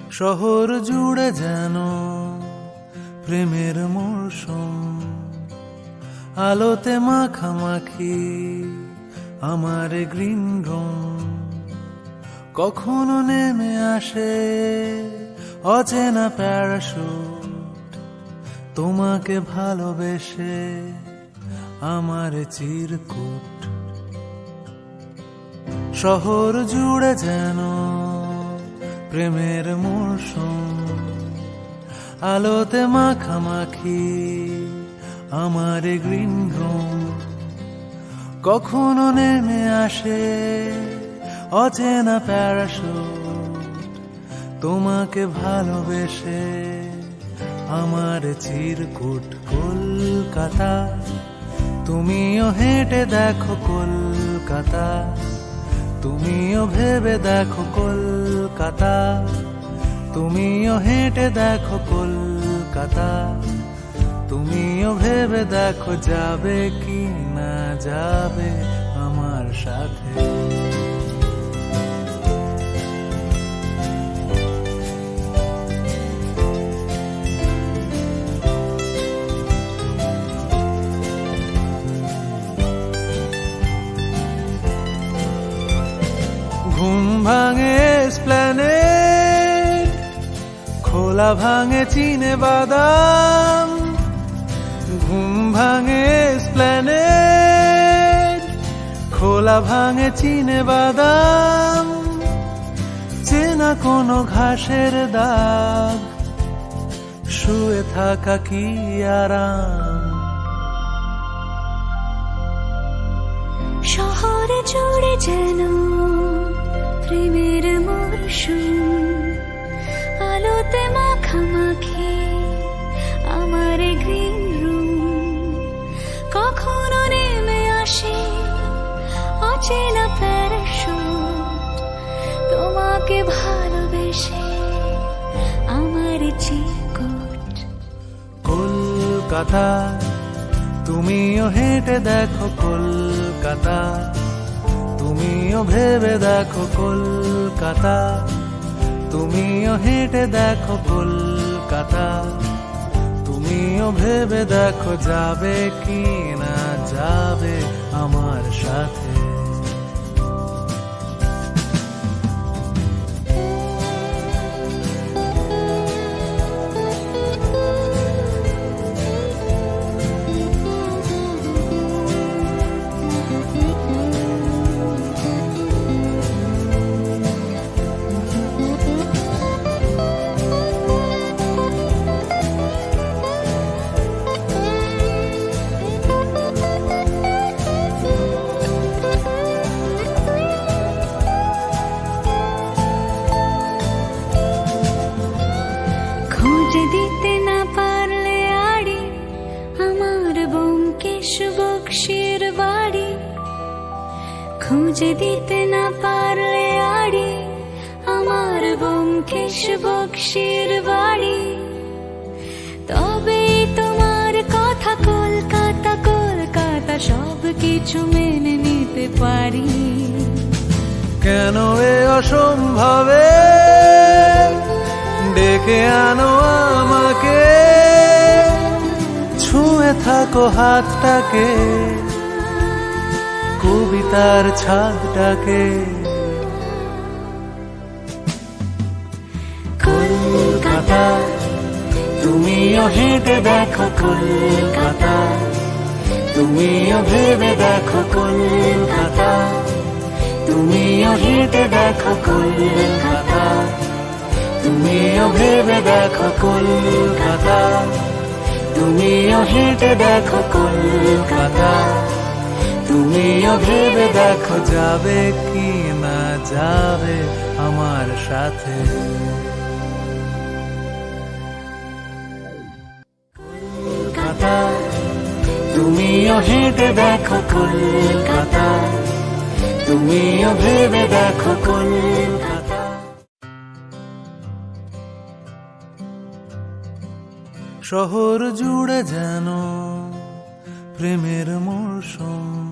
শহর জুড়ে যেন প্রেমের মৌসুম, আলোতে মাখামাখি আমার গ্রিন রুম। কখনো নেমে আসে অচেনা প্যারাশুট, তোমাকে ভালোবেসে আমার চিরকুট। শহর জুড়ে যেন প্রেমের মৌসুম, আলোতে মাখামাখি আমার গ্রিন রুম। কখনো নেমে আসে অচেনা প্যারাশুট, তোমাকে ভালোবেসে আমার চিরকুট। কলকাতা, তুমিও হেঁটে দেখো কলকাতা, তুমিও ভেবে দেখো কলকাতা, তুমিও হেঁটে দেখো কলকাতা, তুমিও ভেবে দেখো যাবে কি না যাবে আমার সাথে। ঘুম ভাঙে এসপ্ল্যানেড, খোলা ভাঙে চিনে বাদাম। ঘুম ভাঙে এসপ্ল্যানেড, খোলা ভাঙে চিনে বাদাম। চেনা কোনো ঘাসের দাগ, শুয়ে থাকা কি আরাম। শহরে জুড়ে যেন প্রেমের মরশুম, আলোতে মাখামাখি আমার গ্রিন রুম। কখনো নেমে আসে অচেনা প্যারাশুট, তোমাকে ভালোবেসে আমার চিরকুট। কলকাতা, তুমিও হেঁটে দেখো কলকাতা, তুমিও ভেবে দেখো কলকাতা, তুমিও হেঁটে দেখো কলকাতা, তুমিও ভেবে দেখো যাবে কি না যাবে আমার সাথে। খুঁজে দিতে না পারলে আড়ি আমার ব্যোমকেশ বক্সির বাড়ি, খুঁজে দিতে না পারলে আড়ি আমার ব্যোমকেশ বক্সির বাড়ি। তবে তোমার কথা কলকাতা কলকাতা সব কিছু মেনে নিতে পারি। কেন এ অসম্ভবে ডেকে আনো আমাকে, ছুঁয়ে থাকো হাতটাকে, কবিতার ছাদটাকে। কলকাতা, তুমিও হেঁটে দেখো কলকাতা, তুমিও ভেবে দেখো কলকাতা, তুমিও হেঁটে দেখো কলকাতা, তুমিও ভেবে দেখো কলকাতা, তুমিও হেঁটে দেখো কলকাতা, তুমিও ভেবে দেখো যাবে কি না যাবে আমার সাথে। কলকাতা, তুমিও হেঁটে দেখো কলকাতা, তুমিও ভেবে দেখো কলকাতা। শহর জুড়ে যেন প্রেমের মৌসুম।